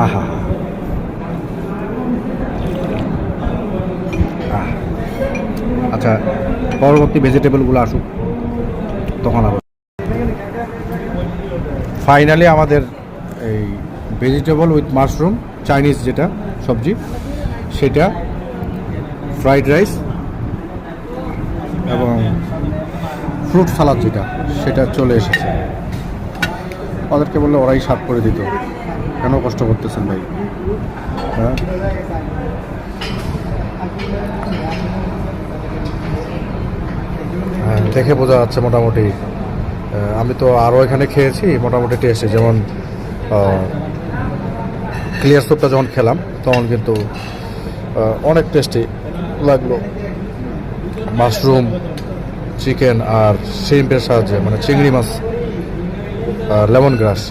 আহা, আচ্ছা, পরবর্তী ভেজিটেবলগুলো আসুক, তখন আবার ফাইনালি আমাদের এই ভেজিটেবল উইথ মাশরুম চাইনিজ যেটা সবজি, সেটা ফ্রাইড রাইস এবং ফ্রুট সালাদ যেটা, সেটা চলে এসেছে। ওদেরকে বললে ওরাই সাফ করে দিত, কেন কষ্ট করতেছেন ভাই? হ্যাঁ, দেখে বোঝা যাচ্ছে মোটামুটি। আমি তো আরও এখানে খেয়েছি মোটামুটি টেস্টে, যেমন ক্লিয়ার স্যুপটা যখন খেলাম তখন কিন্তু অনেক টেস্টি লাগলো। মাশরুম, চিকেন আর শ্রিম্পের সাহায্যে, মানে চিংড়ি মাছ, লেমন গ্রাস